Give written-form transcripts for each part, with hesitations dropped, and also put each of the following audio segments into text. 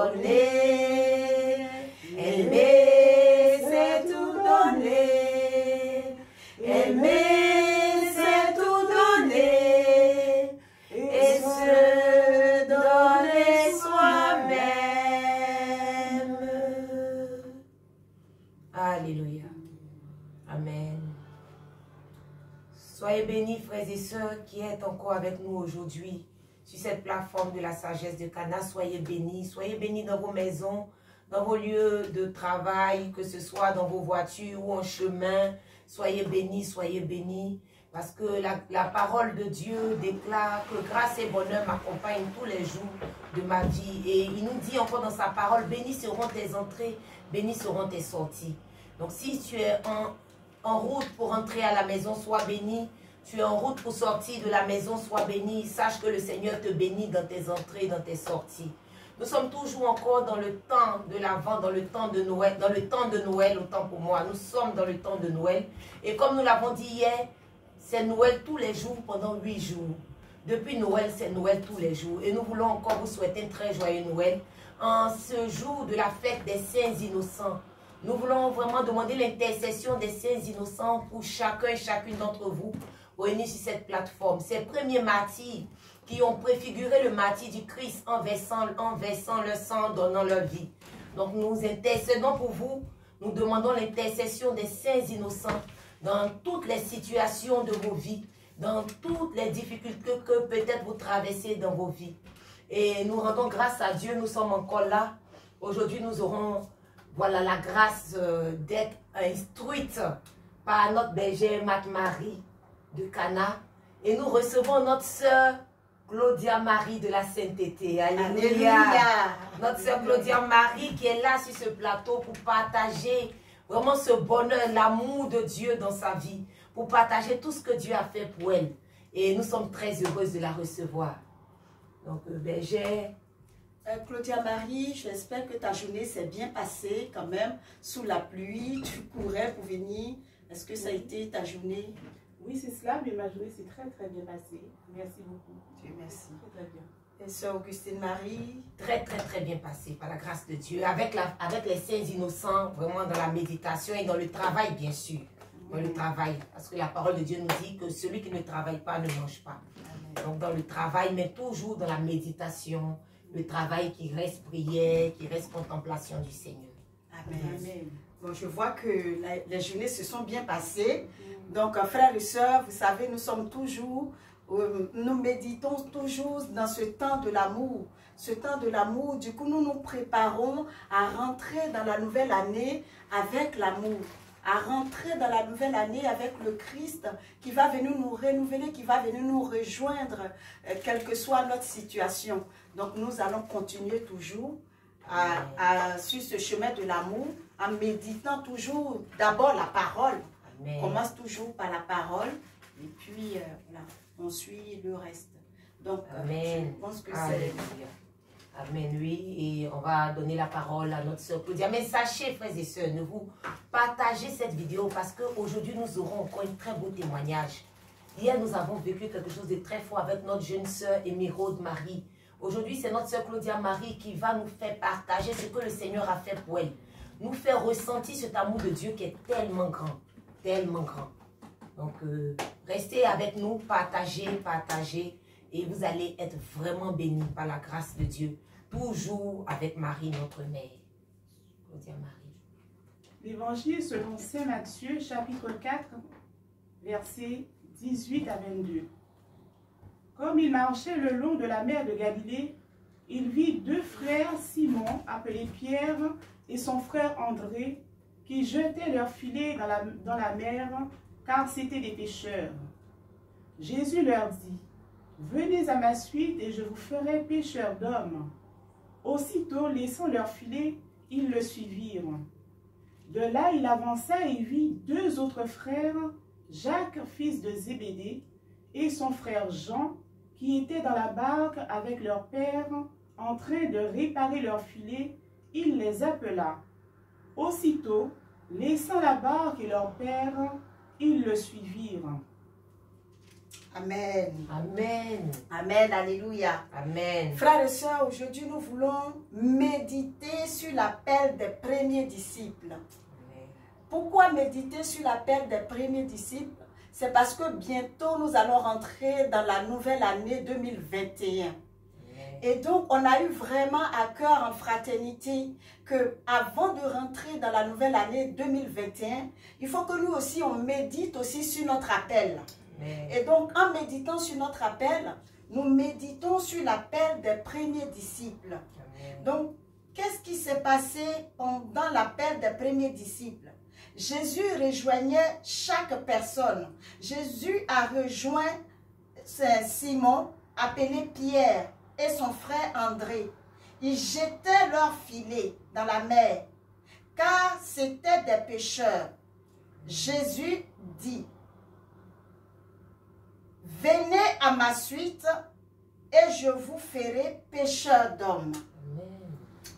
donné. Aimer, c'est tout donner. Aimer, c'est tout donner. Et se donner soi-même. Alléluia. Amen. Soyez bénis, frères et sœurs, qui êtes encore avec nous aujourd'hui sur cette plateforme de la sagesse de Cana. Soyez bénis dans vos maisons, dans vos lieux de travail, que ce soit dans vos voitures ou en chemin. Soyez bénis, parce que la parole de Dieu déclare que grâce et bonheur m'accompagnent tous les jours de ma vie. Et il nous dit encore dans sa parole, bénis seront tes entrées, bénis seront tes sorties. Donc si tu es en route pour entrer à la maison, sois béni. Tu es en route pour sortir de la maison, sois béni. Sache que le Seigneur te bénit dans tes entrées, dans tes sorties. Nous sommes toujours encore dans le temps de l'Avent, dans le temps de Noël, autant pour moi. Nous sommes dans le temps de Noël. Et comme nous l'avons dit hier, c'est Noël tous les jours pendant 8 jours. Depuis Noël, c'est Noël tous les jours. Et nous voulons encore vous souhaiter un très joyeux Noël. En ce jour de la fête des saints innocents, nous voulons vraiment demander l'intercession des saints innocents pour chacun et chacune d'entre vous réunis sur cette plateforme. Ces premiers martyrs qui ont préfiguré le martyre du Christ en versant leur sang, donnant leur vie. Donc nous intercédons pour vous. Nous demandons l'intercession des saints innocents dans toutes les situations de vos vies, dans toutes les difficultés que peut-être vous traversez dans vos vies. Et nous rendons grâce à Dieu, nous sommes encore là. Aujourd'hui, nous aurons la grâce d'être instruite par notre bergère Marie de Cana. Et nous recevons notre sœur Claudia Marie de la sainteté. Alléluia. Notre sœur Claudia Marie qui est là sur ce plateau pour partager vraiment ce bonheur, l'amour de Dieu dans sa vie, pour partager tout ce que Dieu a fait pour elle. Et nous sommes très heureuses de la recevoir. Donc, bergère. Claudia Marie, j'espère que ta journée s'est bien passée quand même, sous la pluie, tu courais pour venir. Est-ce que ça a été ta journée? Oui, c'est cela, mais ma journée s'est très bien passée. Merci beaucoup. Dieu merci. Très bien. Et sœur Augustine Marie? Très bien passée, par la grâce de Dieu, avec les saints innocents, vraiment dans la méditation et dans le travail, bien sûr. Dans le travail, parce que la parole de Dieu nous dit que celui qui ne travaille pas ne mange pas. Amen. Donc dans le travail, mais toujours dans la méditation, le travail qui reste prière, qui reste contemplation du Seigneur. Amen. Amen. Bon, je vois que les journées se sont bien passées. Donc, frères et sœurs, vous savez, nous sommes toujours, nous méditons toujours dans ce temps de l'amour. Ce temps de l'amour, du coup, nous nous préparons à rentrer dans la nouvelle année avec l'amour. À rentrer dans la nouvelle année avec le Christ qui va venir nous renouveler, qui va venir nous rejoindre, quelle que soit notre situation. Donc, nous allons continuer toujours sur ce chemin de l'amour, en méditant toujours d'abord la parole. Amen. On commence toujours par la parole et puis voilà, on suit le reste. Donc, Amen. Je pense que c'est... Amen, oui, et on va donner la parole à notre sœur Claudia. Mais sachez, frères et sœurs, ne vous partagez cette vidéo parce qu'aujourd'hui, nous aurons encore un très beau témoignage. Hier, nous avons vécu quelque chose de très fort avec notre jeune sœur Émeraude Marie. Aujourd'hui, c'est notre sœur Claudia Marie qui va nous faire partager ce que le Seigneur a fait pour elle. Nous faire ressentir cet amour de Dieu qui est tellement grand, tellement grand. Donc, restez avec nous, partagez. Et vous allez être vraiment bénis par la grâce de Dieu. Toujours avec Marie, notre mère. Claudia Marie. L'évangile selon saint Matthieu, chapitre 4, versets 18 à 22. Comme il marchait le long de la mer de Galilée, il vit deux frères, Simon, appelé Pierre, et son frère André, qui jetaient leurs filets dans la mer, car c'étaient des pêcheurs. Jésus leur dit: venez à ma suite et je vous ferai pêcheurs d'hommes. Aussitôt, laissant leurs filets, ils le suivirent. De là, il avança et vit deux autres frères, Jacques, fils de Zébédée, et son frère Jean, qui étaient dans la barque avec leur père, en train de réparer leurs filets. Il les appela. Aussitôt, laissant la barque et leur père, ils le suivirent. Amen. Amen. Amen. Alléluia. Amen. Frères et sœurs, aujourd'hui nous voulons méditer sur l'appel des premiers disciples. Amen. Pourquoi méditer sur l'appel des premiers disciples? C'est parce que bientôt nous allons rentrer dans la nouvelle année 2021. Et donc, on a eu vraiment à cœur en fraternité que avant de rentrer dans la nouvelle année 2021, il faut que nous aussi, on médite aussi sur notre appel. Amen. Et donc, en méditant sur notre appel, nous méditons sur l'appel des premiers disciples. Amen. Donc, qu'est-ce qui s'est passé pendant l'appel des premiers disciples? Jésus rejoignait chaque personne. Jésus a rejoint Simon, appelé Pierre, et son frère André. Ils jetaient leurs filets dans la mer, car c'étaient des pêcheurs. Jésus dit, « Venez à ma suite, et je vous ferai pêcheurs d'hommes. »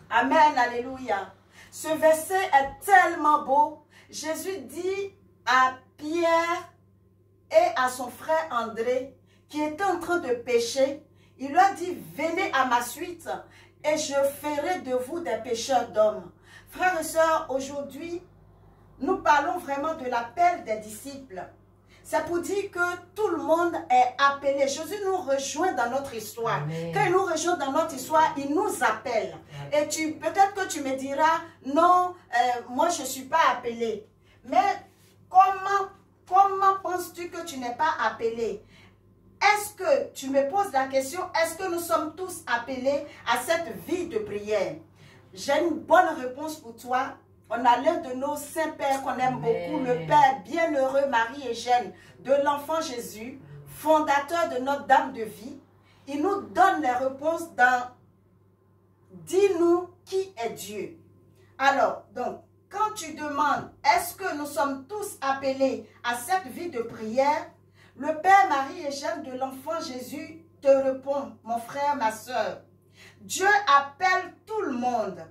Amen, alléluia. Ce verset est tellement beau. Jésus dit à Pierre et à son frère André, qui étaient en train de pêcher, il leur dit, venez à ma suite et je ferai de vous des pêcheurs d'hommes. Frères et sœurs, aujourd'hui, nous parlons vraiment de l'appel des disciples. C'est pour dire que tout le monde est appelé. Jésus nous rejoint dans notre histoire. Amen. Quand il nous rejoint dans notre histoire, il nous appelle. Amen. Et peut-être que tu me diras, non, moi je ne suis pas appelé. Mais comment penses-tu que tu n'es pas appelé? Est-ce que, tu me poses la question, est-ce que nous sommes tous appelés à cette vie de prière? J'ai une bonne réponse pour toi. On a l'un de nos saints pères qu'on aime beaucoup, le Père bienheureux Marie-Eugène, de l'enfant Jésus, fondateur de notre Dame de vie. Il nous donne les réponses dans « Dis-nous qui est Dieu ». Alors, donc, quand tu demandes « Est-ce que nous sommes tous appelés à cette vie de prière ?» Le Père Marie-Eugène de l'enfant Jésus te répond, mon frère, ma soeur. Dieu appelle tout le monde.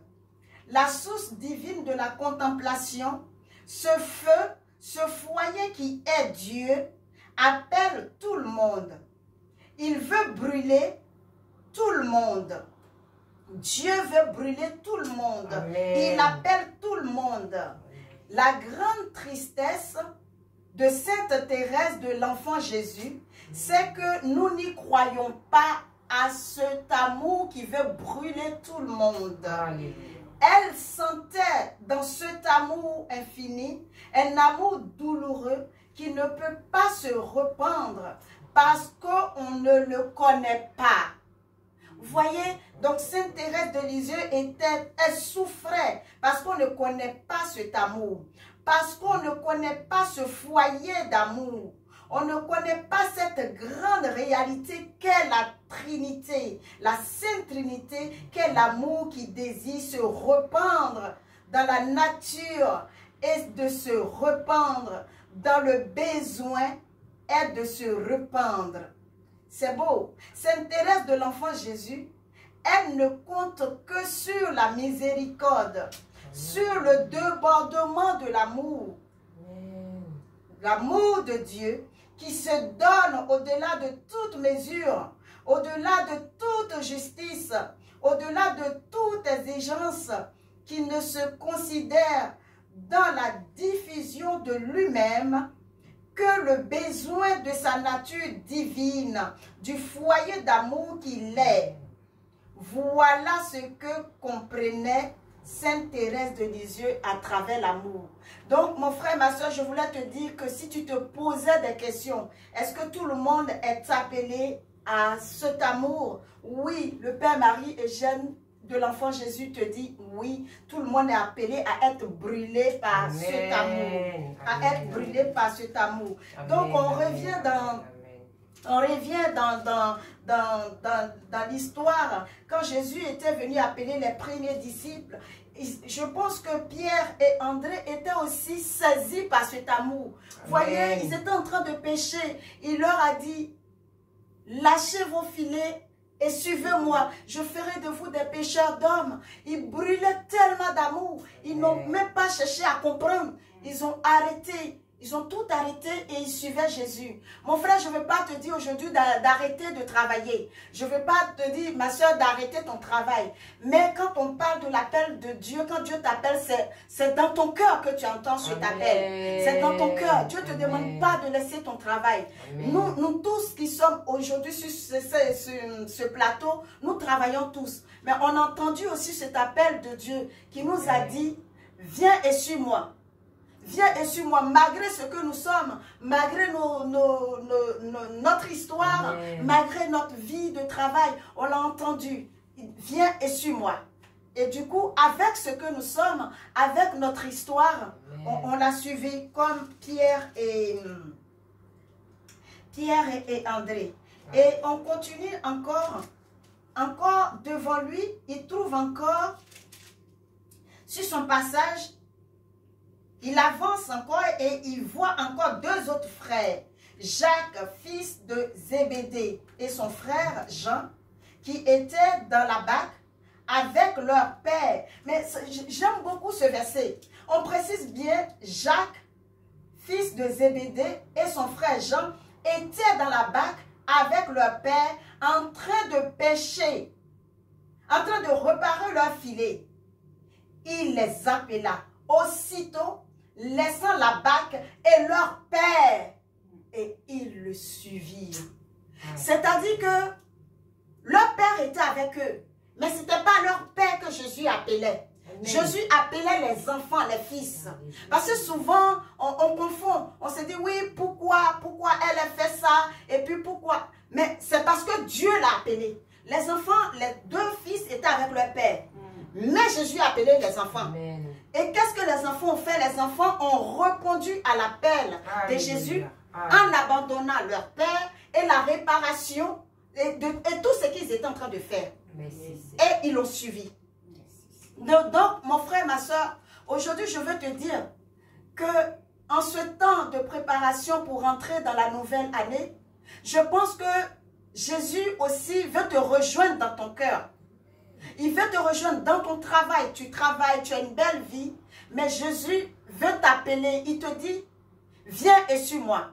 La source divine de la contemplation, ce feu, ce foyer qui est Dieu, appelle tout le monde. Il veut brûler tout le monde. Dieu veut brûler tout le monde. Amen. Il appelle tout le monde. La grande tristesse de Sainte Thérèse de l'Enfant Jésus, c'est que nous n'y croyons pas à cet amour qui veut brûler tout le monde. Alléluia. Elle sentait dans cet amour infini un amour douloureux qui ne peut pas se rependre parce qu'on ne le connaît pas. Vous voyez, donc Sainte Thérèse de Lisieux elle souffrait parce qu'on ne connaît pas cet amour. Parce qu'on ne connaît pas ce foyer d'amour. On ne connaît pas cette grande réalité qu'est la Trinité, la Sainte Trinité, qu'est l'amour qui désire se répandre dans la nature et de se répandre dans le besoin et de se répandre. C'est beau. Sainte Thérèse de l'Enfant Jésus, elle ne compte que sur la miséricorde, sur le débordement de l'amour. L'amour de Dieu qui se donne au-delà de toute mesure, au-delà de toute justice, au-delà de toute exigence, qui ne se considère dans la diffusion de lui-même que le besoin de sa nature divine, du foyer d'amour qu'il est. Voilà ce que comprenait Sainte Thérèse de Lisieux à travers l'amour. Donc, mon frère, ma soeur, je voulais te dire que si tu te posais des questions, est-ce que tout le monde est appelé à cet amour? Oui, le Père Marie-Eugène de l'Enfant Jésus te dit oui, tout le monde est appelé à être brûlé par Amen. cet amour. À Amen. être brûlé par cet amour. Amen. Donc, on Amen. revient dans l'histoire, quand Jésus était venu appeler les premiers disciples, je pense que Pierre et André étaient aussi saisis par cet amour. Vous voyez, ils étaient en train de pécher. Il leur a dit, lâchez vos filets et suivez-moi. Je ferai de vous des pêcheurs d'hommes. Ils brûlaient tellement d'amour. Ils n'ont même pas cherché à comprendre. Ils ont arrêté. Ils ont tout arrêté et ils suivaient Jésus. Mon frère, je ne veux pas te dire aujourd'hui d'arrêter de travailler. Je ne veux pas te dire, ma soeur, d'arrêter ton travail. Mais quand on parle de l'appel de Dieu, quand Dieu t'appelle, c'est dans ton cœur que tu entends cet appel. C'est dans ton cœur. Dieu ne te demande pas de laisser ton travail. Nous tous qui sommes aujourd'hui sur ce plateau, nous travaillons tous. Mais on a entendu aussi cet appel de Dieu qui nous a dit, viens et suis-moi. Viens et suis-moi, malgré ce que nous sommes, malgré notre histoire, malgré notre vie de travail, on l'a entendu. Viens et suis-moi. Et du coup, avec ce que nous sommes, avec notre histoire, on l'a suivi comme Pierre et André. Et on continue encore devant lui, il trouve encore, sur son passage, il avance encore et il voit encore deux autres frères. Jacques, fils de Zébédée, et son frère Jean, qui étaient dans la barque avec leur père. Mais j'aime beaucoup ce verset. On précise bien, Jacques, fils de Zébédée, et son frère Jean, étaient dans la barque avec leur père, en train de pêcher, en train de réparer leur filet. Il les appela. Aussitôt, laissant la barque et leur père, et ils le suivirent. C'est-à-dire que leur père était avec eux, mais ce n'était pas leur père que Jésus appelait. Jésus appelait les enfants, les fils. Parce que souvent, on confond. On se dit, oui, pourquoi elle a fait ça, et puis pourquoi. Mais c'est parce que Dieu l'a appelé. Les enfants, les deux fils étaient avec leur père. Mais Jésus a appelé les enfants. Amen. Et qu'est-ce que les enfants ont fait? Les enfants ont répondu à l'appel de Jésus en abandonnant leur père et la réparation et tout ce qu'ils étaient en train de faire. Et ils l'ont suivi. Donc, mon frère, ma soeur, aujourd'hui, je veux te dire que en ce temps de préparation pour entrer dans la nouvelle année, je pense que Jésus aussi veut te rejoindre dans ton cœur. Il veut te rejoindre dans ton travail. Tu travailles, tu as une belle vie. Mais Jésus veut t'appeler. Il te dit, viens et suis-moi.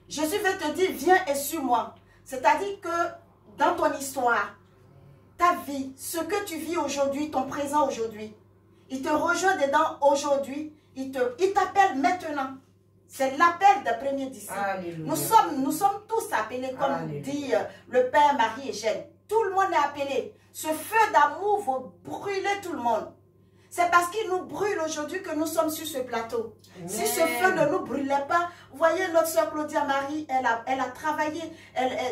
Jésus veut te dire, viens et suis-moi. C'est-à-dire que dans ton histoire, ta vie, ce que tu vis aujourd'hui, ton présent aujourd'hui, il te rejoint dedans aujourd'hui. Il t'appelle maintenant. C'est l'appel des premiers disciples. Nous sommes tous appelés, comme Alléluia. Dit le Père, Marie et Jeanne. Tout le monde est appelé. Ce feu d'amour va brûler tout le monde. C'est parce qu'il nous brûle aujourd'hui que nous sommes sur ce plateau. Amen. Si ce feu ne nous brûlait pas, vous voyez notre soeur Claudia Marie, elle a travaillé,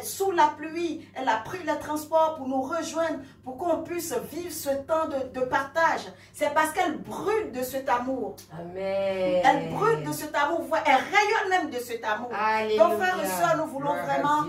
sous la pluie, elle a pris les transports pour nous rejoindre, pour qu'on puisse vivre ce temps de partage. C'est parce qu'elle brûle de cet amour. Amen. Elle brûle de cet amour, elle rayonne même de cet amour. Alléluia. Donc frères et sœurs, nous voulons vraiment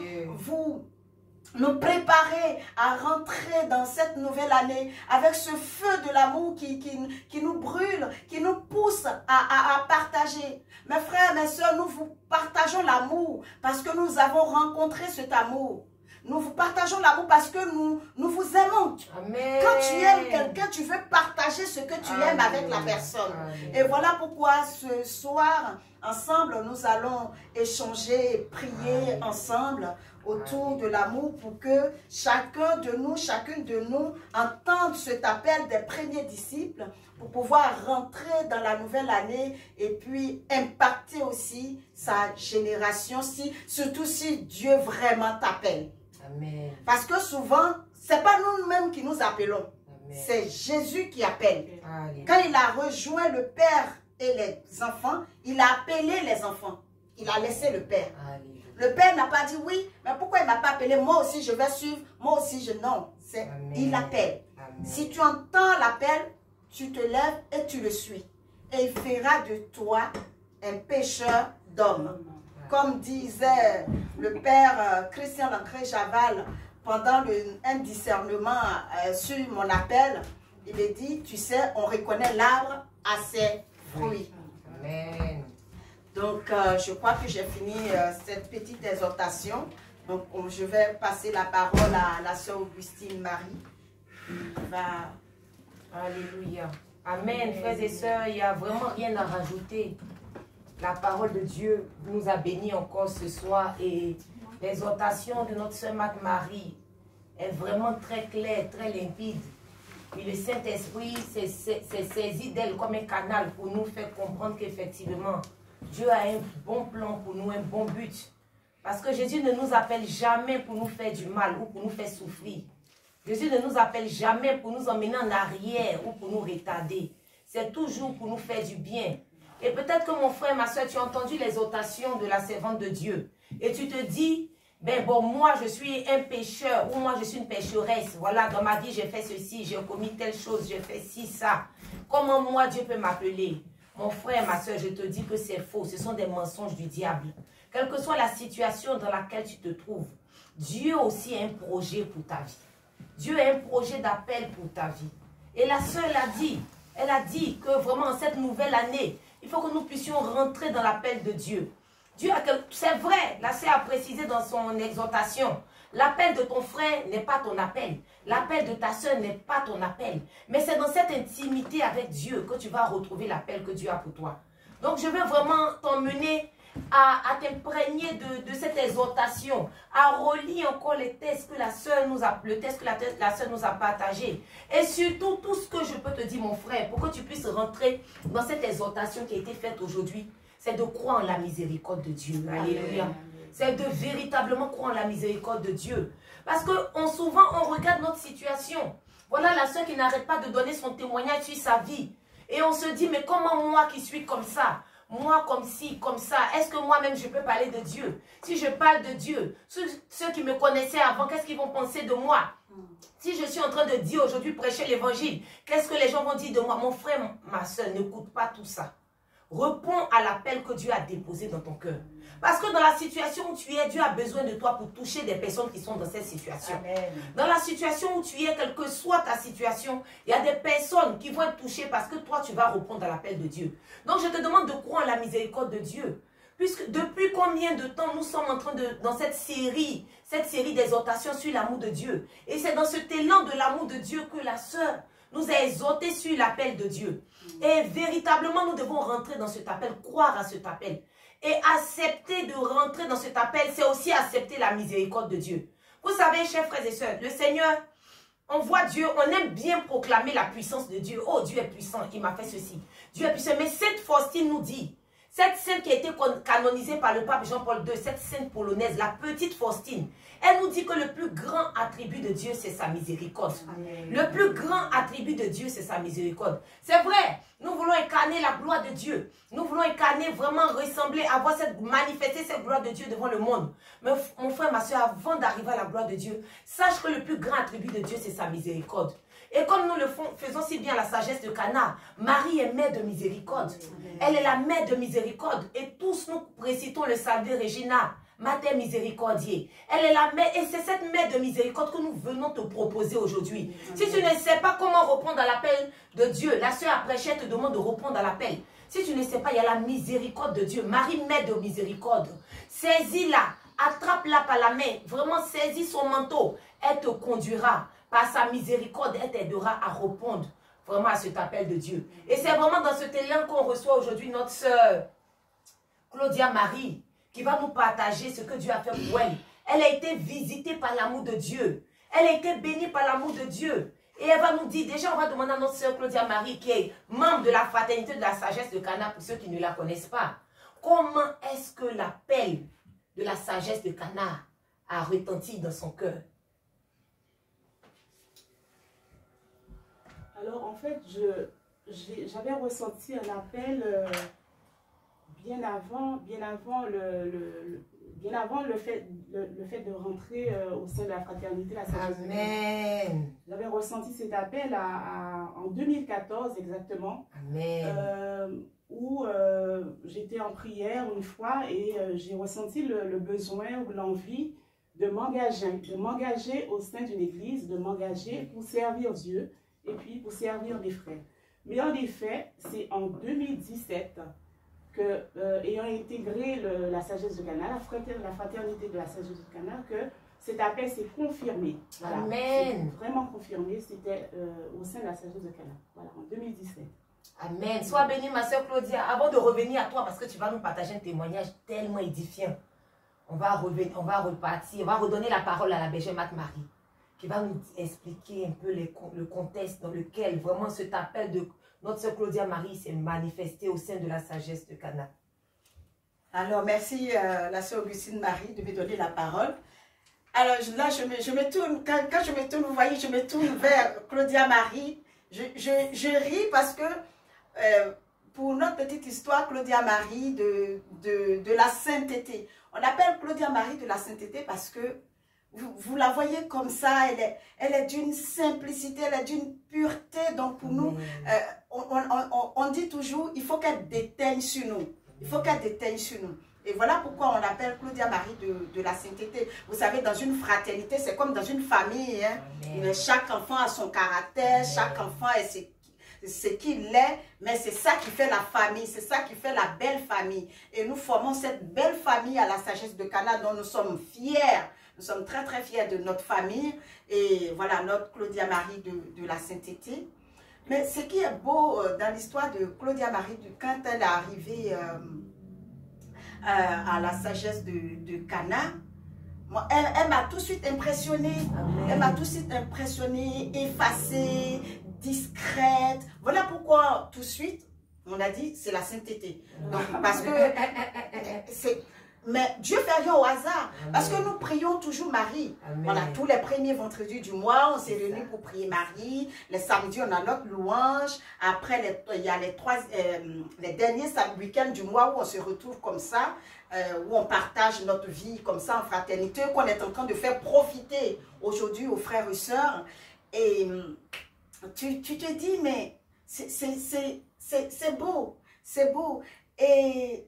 nous préparer à rentrer dans cette nouvelle année avec ce feu de l'amour qui nous brûle, qui nous pousse à partager. Mes frères, mes soeurs, nous vous partageons l'amour parce que nous avons rencontré cet amour. Nous vous partageons l'amour parce que nous vous aimons. Amen. Quand tu aimes quelqu'un, tu veux partager ce que tu aimes avec la personne. Amen. Et voilà pourquoi ce soir, ensemble, nous allons échanger et prier ensemble autour de l'amour pour que chacun de nous, chacune de nous entende cet appel des premiers disciples pour pouvoir rentrer dans la nouvelle année et puis impacter aussi sa génération, surtout si Dieu vraiment t'appelle. Amen. Parce que souvent, ce n'est pas nous-mêmes qui nous appelons, c'est Jésus qui appelle. Amen. Quand il a rejoint le Père et les enfants, il a appelé les enfants. Il a laissé le Père. Amen. Le Père n'a pas dit oui, mais pourquoi il ne m'a pas appelé? Moi aussi je vais suivre, moi aussi je... Non, il appelle. Amen. Si tu entends l'appel, tu te lèves et tu le suis. Et il fera de toi un pécheur d'hommes. Comme disait le Père Christian Lancré-Javal pendant un discernement sur mon appel, il est dit, tu sais, on reconnaît l'arbre à ses fruits. Amen. Donc, je crois que j'ai fini cette petite exhortation. Donc, je vais passer la parole à la sœur Augustine Marie. Alléluia. Amen. Frères et sœurs, il n'y a vraiment rien à rajouter. La parole de Dieu nous a bénis encore ce soir et l'exhortation de notre sœur Marie est vraiment très claire, très limpide. Et le Saint-Esprit s'est saisi d'elle comme un canal pour nous faire comprendre qu'effectivement, Dieu a un bon plan pour nous, un bon but. Parce que Jésus ne nous appelle jamais pour nous faire du mal ou pour nous faire souffrir. Jésus ne nous appelle jamais pour nous emmener en arrière ou pour nous retarder. C'est toujours pour nous faire du bien. Et peut-être que mon frère, ma soeur, tu as entendu l'exhortation de la servante de Dieu. Et tu te dis, ben bon, moi je suis un pécheur ou moi je suis une pécheresse. Voilà, dans ma vie j'ai fait ceci, j'ai commis telle chose, j'ai fait ci, ça. Comment moi Dieu peut m'appeler? Mon frère, ma soeur, je te dis que c'est faux. Ce sont des mensonges du diable. Quelle que soit la situation dans laquelle tu te trouves, Dieu aussi a un projet pour ta vie. Dieu a un projet d'appel pour ta vie. Et la sœur l'a dit. Elle a dit que vraiment en cette nouvelle année, il faut que nous puissions rentrer dans l'appel de Dieu. C'est vrai, la sœur a précisé dans son exhortation, l'appel de ton frère n'est pas ton appel. L'appel de ta sœur n'est pas ton appel. Mais c'est dans cette intimité avec Dieu que tu vas retrouver l'appel que Dieu a pour toi. Donc je veux vraiment t'emmener à t'imprégner de cette exhortation, à relire encore les textes que la sœur nous a, la sœur nous a partagé. Et surtout, tout ce que je peux te dire, mon frère, pour que tu puisses rentrer dans cette exhortation qui a été faite aujourd'hui, c'est de croire en la miséricorde de Dieu. Alléluia. C'est de véritablement croire en la miséricorde de Dieu. Parce que souvent, on regarde notre situation. Voilà la sœur qui n'arrête pas de donner son témoignage sur sa vie. Et on se dit, mais comment moi qui suis comme ça? Moi comme ci, comme ça, est-ce que moi-même je peux parler de Dieu? Si je parle de Dieu, ceux qui me connaissaient avant, qu'est-ce qu'ils vont penser de moi? Si je suis en train de dire aujourd'hui, prêcher l'évangile, qu'est-ce que les gens vont dire de moi? Mon frère, ma soeur, n'écoute pas tout ça. Réponds à l'appel que Dieu a déposé dans ton cœur. Parce que dans la situation où tu es, Dieu a besoin de toi pour toucher des personnes qui sont dans cette situation. Amen. Dans la situation où tu es, quelle que soit ta situation, il y a des personnes qui vont être touchées parce que toi, tu vas répondre à l'appel de Dieu. Donc, je te demande de croire en la miséricorde de Dieu. Puisque depuis combien de temps nous sommes en train dans cette série d'exhortations sur l'amour de Dieu. Et c'est dans cet élan de l'amour de Dieu que la sœur nous a exhorté sur l'appel de Dieu. Et véritablement, nous devons rentrer dans cet appel, croire à cet appel. Et accepter de rentrer dans cet appel, c'est aussi accepter la miséricorde de Dieu. Vous savez, chers frères et sœurs, le Seigneur, on voit Dieu, on aime bien proclamer la puissance de Dieu. Oh, Dieu est puissant, il m'a fait ceci. Dieu est puissant. Mais cette Faustine nous dit, cette sainte qui a été canonisée par le pape Jean-Paul II, cette sainte polonaise, la petite Faustine, elle nous dit que le plus grand attribut de Dieu, c'est sa miséricorde. Amen. Le plus grand attribut de Dieu, c'est sa miséricorde. C'est vrai, nous voulons incarner la gloire de Dieu. Nous voulons incarner, vraiment ressembler, manifester cette gloire de Dieu devant le monde. Mais mon frère, ma soeur, avant d'arriver à la gloire de Dieu, sache que le plus grand attribut de Dieu, c'est sa miséricorde. Et comme nous le faisons si bien la sagesse de Cana, Marie est mère de miséricorde. Amen. Elle est la mère de miséricorde. Et tous nous récitons le Salve Regina, Mater Miséricordiae. Elle est la mère, et c'est cette mère de miséricorde que nous venons te proposer aujourd'hui. Si tu ne sais pas comment répondre à l'appel de Dieu, la sœur après te demande de répondre à l'appel. Si tu ne sais pas, il y a la miséricorde de Dieu. Marie, mère de miséricorde. Saisis-la, attrape-la par la main. Vraiment, saisis son manteau. Elle te conduira. Par sa miséricorde, elle t'aidera à répondre vraiment à cet appel de Dieu. Et c'est vraiment dans cet élan qu'on reçoit aujourd'hui notre sœur Claudia Marie, qui va nous partager ce que Dieu a fait pour elle. Elle a été visitée par l'amour de Dieu. Elle a été bénie par l'amour de Dieu. Et elle va nous dire, déjà on va demander à notre sœur Claudia Marie, qui est membre de la fraternité de la sagesse de Cana, pour ceux qui ne la connaissent pas. Comment est-ce que l'appel de la sagesse de Cana a retenti dans son cœur? Alors en fait, j'avais ressenti un appel bien avant le fait de rentrer au sein de la fraternité, la sagesse. Amen. J'avais ressenti cet appel en 2014 exactement. Amen. Où j'étais en prière une fois et j'ai ressenti le besoin ou l'envie de m'engager au sein d'une église, de m'engager pour servir Dieu et puis pour servir mes frères. Mais en effet, c'est en 2017 que, ayant intégré la sagesse de Cana, la fraternité de la sagesse de Cana, que cet appel s'est confirmé. Voilà. Amen. Vraiment confirmé, c'était au sein de la sagesse de Cana. Voilà, en 2017. Amen. Sois bénie, ma soeur Claudia. Avant de revenir à toi, parce que tu vas nous partager un témoignage tellement édifiant, on va revenir, on va repartir, on va redonner la parole à la bergère Marie, qui va nous expliquer un peu le contexte dans lequel vraiment cet appel de notre soeur Claudia Marie s'est manifesté au sein de la sagesse de Cana. Alors, merci la soeur Augustine Marie de me donner la parole. Alors là, je me tourne, quand je me tourne, vous voyez, je me tourne vers Claudia Marie. Je ris parce que pour notre petite histoire, Claudia Marie de la sainteté. On appelle Claudia Marie de la sainteté parce que vous la voyez comme ça, elle est d'une simplicité, elle est d'une pureté. Donc pour nous, on dit toujours, il faut qu'elle déteigne sur nous. Il faut qu'elle déteigne sur nous. Et voilà pourquoi on l'appelle Claudia Marie de la sainteté. Vous savez, dans une fraternité, c'est comme dans une famille. Hein? Chaque enfant a son caractère, chaque enfant est ce qu'il est, mais c'est ça qui fait la famille, c'est ça qui fait la belle famille. Et nous formons cette belle famille à la sagesse de Cana dont nous sommes fiers. Nous sommes très très fiers de notre famille. Et voilà, notre Claudia Marie de la sainteté. Mais ce qui est beau dans l'histoire de Claudia Marie, quand elle est arrivée à la sagesse de Cana, elle m'a tout de suite impressionnée. Elle m'a tout de suite impressionnée, effacée, discrète. Voilà pourquoi tout de suite, on a dit c'est la sainteté. Donc, parce que c'est... Mais Dieu fait rien au hasard. Amen. Parce que nous prions toujours Marie. Amen. Voilà, tous les premiers vendredis du mois, on s'est réunis pour prier Marie. Les samedis, on a notre louange. Après, il y a les derniers week-ends du mois où on se retrouve comme ça, où on partage notre vie comme ça en fraternité, qu'on est en train de faire profiter aujourd'hui aux frères et sœurs. Et tu te dis, mais c'est beau, c'est beau. Et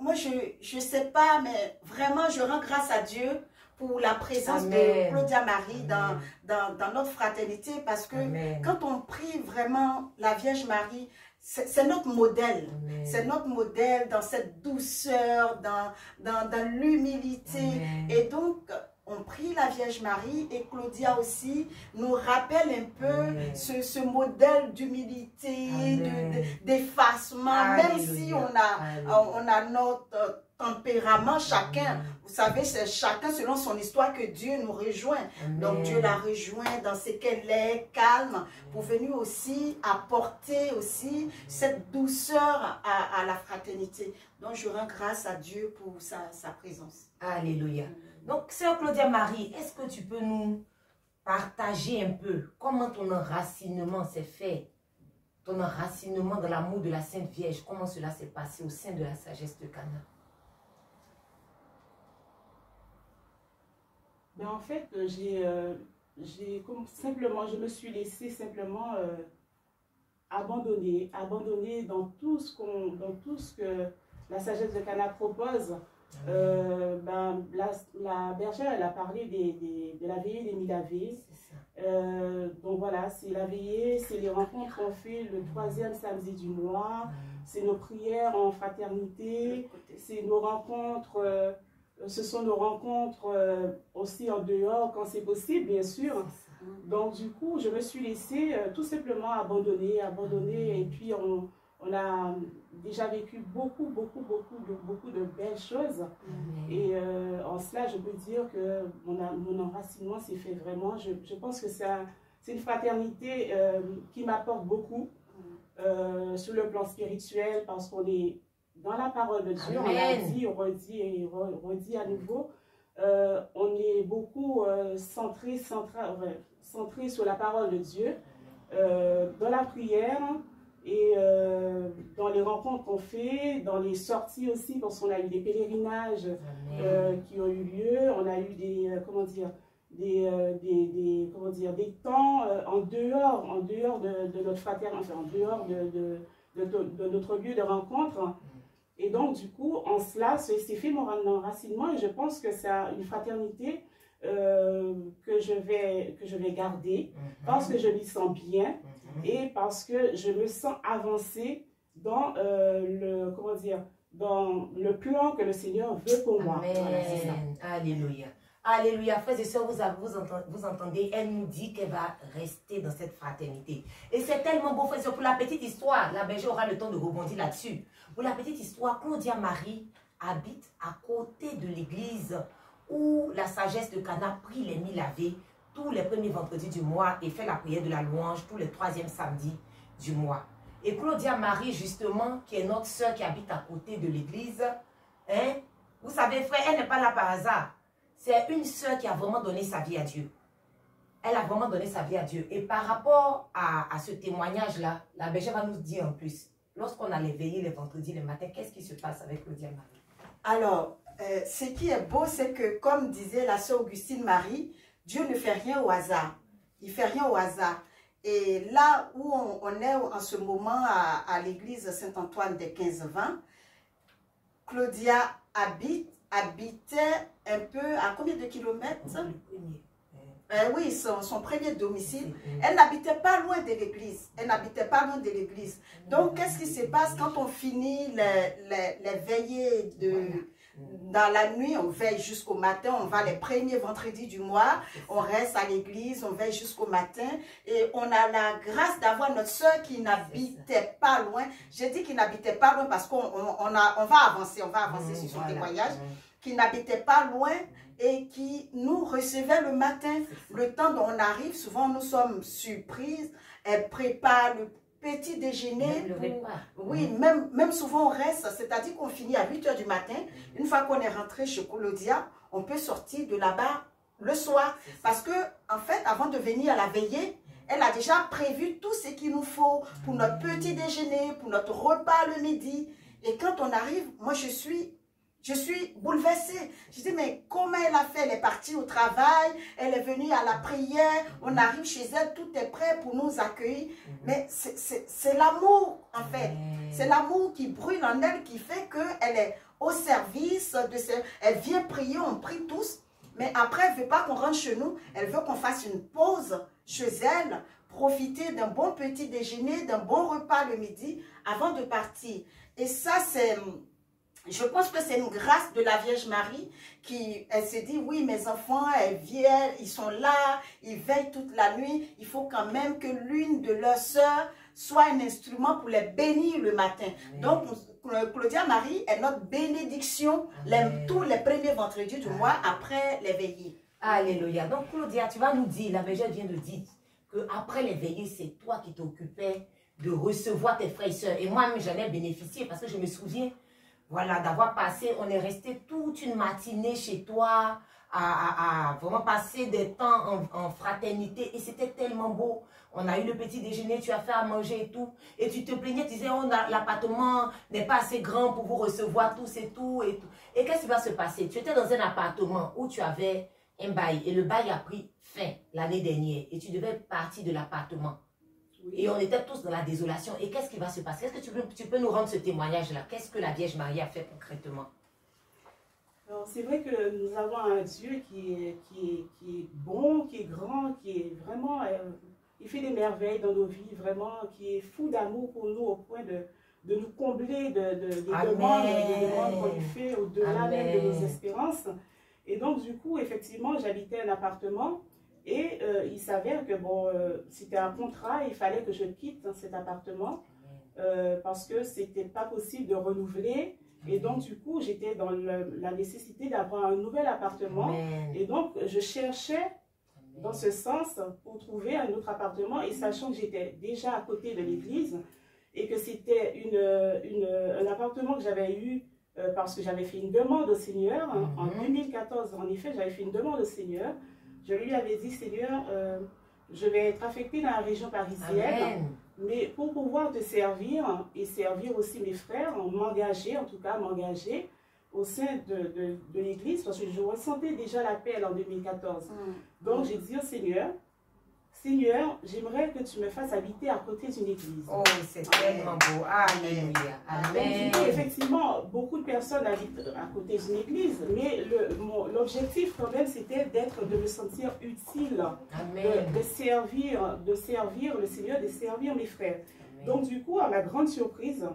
moi, je ne sais pas, mais vraiment, je rends grâce à Dieu pour la présence de Claudia Marie dans notre fraternité, parce que quand on prie vraiment la Vierge Marie, c'est notre modèle. C'est notre modèle dans cette douceur, dans l'humilité. Et donc, on prie la Vierge Marie et Claudia aussi nous rappelle un peu ce modèle d'humilité, d'effacement, même si on a notre tempérament chacun. Vous savez, c'est chacun selon son histoire que Dieu nous rejoint. Donc Dieu la rejoint dans ce qu'elle est, calme, pour venir aussi apporter aussi cette douceur à la fraternité. Donc je rends grâce à Dieu pour sa présence. Alléluia. Donc, sœur Claudia Marie, est-ce que tu peux nous partager un peu comment ton enracinement s'est fait, ton enracinement dans l'amour de la Sainte Vierge, comment cela s'est passé au sein de la sagesse de Cana? Ben en fait, simplement, je me suis laissée simplement abandonner dans tout ce que la sagesse de Cana propose. La bergère, elle a parlé de la veillée des Milavées. Donc voilà, c'est la veillée, c'est les rencontres qu'on fait le 3e samedi du mois, c'est nos prières en fraternité, c'est nos rencontres, ce sont nos rencontres aussi en dehors quand c'est possible, bien sûr. Donc du coup, je me suis laissée tout simplement abandonner, et puis on a déjà vécu beaucoup de belles choses. Et en cela, je peux dire que mon enracinement s'est fait vraiment. Je pense que c'est une fraternité qui m'apporte beaucoup sur le plan spirituel, parce qu'on est dans la parole de Dieu. On l'a dit, on redit à nouveau. On est beaucoup centré sur la parole de Dieu, dans la prière, et dans les rencontres qu'on fait, dans les sorties aussi, parce qu'on a eu des pèlerinages qui ont eu lieu, on a eu des temps en dehors de notre fraternité, enfin en dehors de notre lieu de rencontre. Et donc du coup, en cela, c'est fait mon enracinement, et je pense que c'est une fraternité que je vais garder, parce que je m'y sens bien, et parce que je me sens avancer dans dans le plan que le Seigneur veut pour moi. Voilà, c'est ça. Alléluia. Alléluia, frères et sœurs, vous entendez, elle nous dit qu'elle va rester dans cette fraternité. Et c'est tellement beau, frères et sœurs. Pour la petite histoire, la berger aura le temps de rebondir là-dessus. Pour la petite histoire, Claudia Marie habite à côté de l'église où la sagesse de Cana prie les mis lavés tous les premiers vendredis du mois et fait la prière de la louange tous les troisièmes samedis du mois. Et Claudia Marie, justement, qui est notre sœur qui habite à côté de l'église, hein, vous savez, frère, elle n'est pas là par hasard. C'est une sœur qui a vraiment donné sa vie à Dieu. Elle a vraiment donné sa vie à Dieu. Et par rapport à ce témoignage-là, la bergère va nous dire en plus, lorsqu'on allait veiller les vendredis, le matin, qu'est-ce qui se passe avec Claudia Marie? Alors, ce qui est beau, c'est que, comme disait la sœur Augustine Marie, Dieu ne fait rien au hasard. Il ne fait rien au hasard. Et là où on est en ce moment à l'église Saint-Antoine des 15-20, Claudia habitait un peu à combien de kilomètres? Oui, son premier domicile. Elle n'habitait pas loin de l'église. Elle n'habitait pas loin de l'église. Donc, qu'est-ce qui se passe quand on finit les veillées dans la nuit? On veille jusqu'au matin. On va les premiers vendredis du mois. On reste à l'église. On veille jusqu'au matin. Et on a la grâce d'avoir notre soeur qui n'habitait pas loin. J'ai dit qu'il n'habitait pas loin parce qu'on va avancer. On va avancer sur son témoignage. Qui n'habitait pas loin et qui nous recevait le matin. Le temps dont on arrive, souvent nous sommes surprises. Elle prépare le petit déjeuner. Oui, même souvent on reste, c'est-à-dire qu'on finit à 8 h du matin. Une fois qu'on est rentré chez Claudia, on peut sortir de là-bas le soir. Parce que, en fait, avant de venir à la veillée, elle a déjà prévu tout ce qu'il nous faut pour notre petit déjeuner, pour notre repas le midi. Et quand on arrive, moi je suis bouleversée. Je dis, mais comment elle a fait? Elle est partie au travail, elle est venue à la prière, on arrive chez elle, tout est prêt pour nous accueillir. Mais c'est l'amour, en fait. C'est l'amour qui brûle en elle, qui fait qu'elle est au service de elle vient prier, on prie tous. Mais après, elle ne veut pas qu'on rentre chez nous. Elle veut qu'on fasse une pause chez elle, profiter d'un bon petit déjeuner, d'un bon repas le midi, avant de partir. Et ça, c'est... Je pense que c'est une grâce de la Vierge Marie qui, elle se dit, oui, mes enfants, elles viennent, ils sont là, ils veillent toute la nuit. Il faut quand même que l'une de leurs sœurs soit un instrument pour les bénir le matin. Amen. Donc, Claudia Marie est notre bénédiction tous les premiers vendredis du mois après les veillées. Alléluia. Donc, Claudia, tu vas nous dire, la bergère vient de dire qu'après les veillées, c'est toi qui t'occupais de recevoir tes frères et sœurs. Et moi-même, j'en ai bénéficié parce que je me souviens, voilà, d'avoir passé, on est resté toute une matinée chez toi, à vraiment passer des temps en fraternité. Et c'était tellement beau. On a eu le petit déjeuner, tu as fait à manger et tout. Et tu te plaignais, tu disais, oh, l'appartement n'est pas assez grand pour vous recevoir tous et tout. Et qu'est-ce qui va se passer? Tu étais dans un appartement où tu avais un bail. Et le bail a pris fin l'année dernière. Et tu devais partir de l'appartement. Oui. Et on était tous dans la désolation. Et qu'est-ce qui va se passer? Est-ce que tu peux nous rendre ce témoignage-là? Qu'est-ce que la Vierge Marie a fait concrètement? C'est vrai que nous avons un Dieu qui est bon, qui est grand, qui est vraiment... il fait des merveilles dans nos vies, vraiment, qui est fou d'amour pour nous au point de nous combler des demandes qu'on lui fait au-delà même de nos espérances. Et donc, du coup, effectivement, j'habitais un appartement. Et il s'avère que bon, c'était un contrat, il fallait que je quitte cet appartement parce que c'était pas possible de renouveler. Et donc, du coup, j'étais dans la nécessité d'avoir un nouvel appartement. Et donc, je cherchais dans ce sens pour trouver un autre appartement. Et sachant que j'étais déjà à côté de l'église et que c'était un appartement que j'avais eu parce que j'avais fait une demande au Seigneur. En 2014, en effet, j'avais fait une demande au Seigneur. Je lui avais dit, Seigneur, je vais être affectée dans la région parisienne, Amen. Mais pour pouvoir te servir et servir aussi mes frères, m'engager au sein de l'église, parce que je ressentais déjà l'appel en 2014. Donc j'ai dit au Seigneur, Seigneur, j'aimerais que tu me fasses habiter à côté d'une église. Oh, c'est tellement beau. Alléluia. Amen. Donc, effectivement, beaucoup de personnes habitent à côté d'une église, mais l'objectif quand même, c'était de me sentir utile, de servir le Seigneur, de servir mes frères. Amen. Donc, du coup, à ma grande surprise,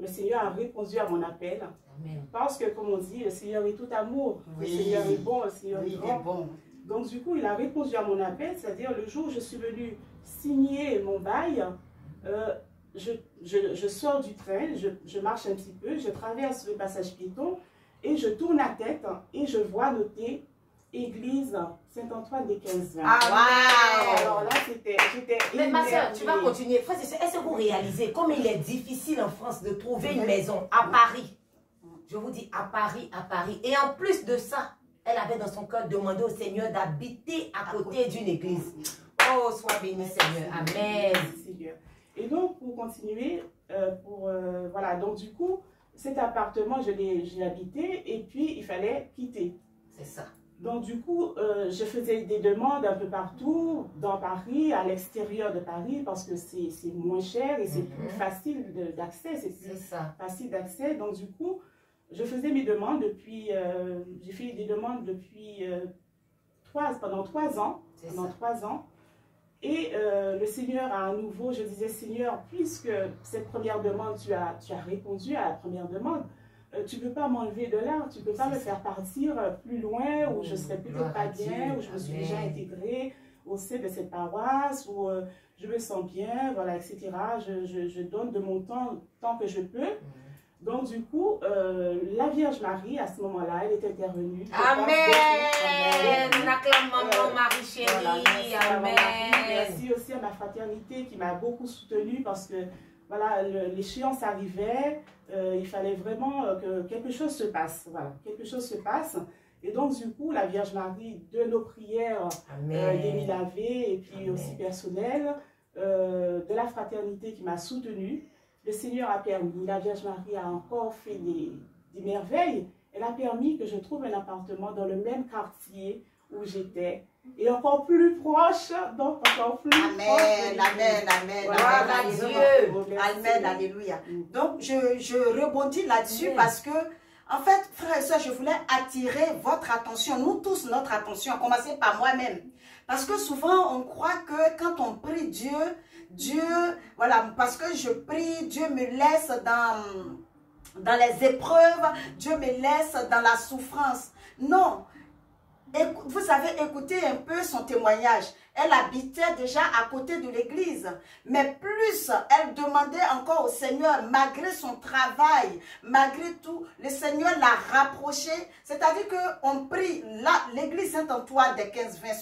le Seigneur a répondu à mon appel. Amen. Parce que, comme on dit, le Seigneur est tout amour. Oui. Le Seigneur est bon, le Seigneur Oui, est il grand. est bon. Donc, du coup, il a répondu à mon appel, c'est-à-dire le jour où je suis venue signer mon bail, je sors du train, je marche un petit peu, je traverse le passage piéton et je tourne la tête et je vois noter Église Saint-Antoine des 15-20. Ah, wow. Alors là, j'étais Mais ma soeur, tu vas émerveillée. continuer. Frère, est-ce que vous réalisez comme il est difficile en France de trouver une maison à Paris? Je vous dis à Paris. Et en plus de ça, elle avait dans son cœur demandé au Seigneur d'habiter à côté d'une église. Oh, sois béni, Seigneur. Amen. Merci, Seigneur. Et donc, pour continuer, voilà, donc du coup, cet appartement, je l'ai habité et puis il fallait quitter. C'est ça. Donc, du coup, je faisais des demandes un peu partout, dans Paris, à l'extérieur de Paris, parce que c'est moins cher et c'est plus facile d'accès. C'est ça. Facile d'accès. Donc, du coup, je faisais mes demandes depuis, j'ai fait des demandes depuis pendant 3 ans. Pendant 3 ans. Et le Seigneur a à nouveau, je disais, Seigneur, puisque cette première demande, tu as répondu à la première demande, tu ne peux pas m'enlever de là, tu ne peux pas me faire partir plus loin où je ne serais peut-être pas bien, où je me suis déjà intégrée au sein de cette paroisse, où je me sens bien, voilà, etc. Je donne de mon temps tant que je peux. Donc, du coup, la Vierge Marie, à ce moment-là, elle est intervenue. Amen. On acclame maman Marie chérie. Voilà, Amen. Merci aussi à ma fraternité qui m'a beaucoup soutenue parce que voilà, l'échéance arrivait, il fallait vraiment que quelque chose se passe. Voilà, quelque chose se passe. Et donc, du coup, la Vierge Marie, de nos prières, d'Émile Lavé et puis aussi personnelles, de la fraternité qui m'a soutenue, le Seigneur a permis, la Vierge Marie a encore fait des merveilles. Elle a permis que je trouve un appartement dans le même quartier où j'étais. Et encore plus proche, donc encore plus proche. Amen. Gloire à Dieu. Amen, alléluia. Donc, je rebondis là-dessus parce que, en fait, frères et sœurs, je voulais attirer votre attention, nous tous notre attention, à commencer par moi-même. Parce que souvent, on croit que quand on prie Dieu, voilà, parce que je prie, Dieu me laisse dans les épreuves, Dieu me laisse dans la souffrance. Non. Vous avez écouté un peu son témoignage. Elle habitait déjà à côté de l'église. Mais plus elle demandait encore au Seigneur, malgré son travail, malgré tout, le Seigneur l'a rapprochée. C'est-à-dire qu'on prie l'église Saint-Antoine des 15-20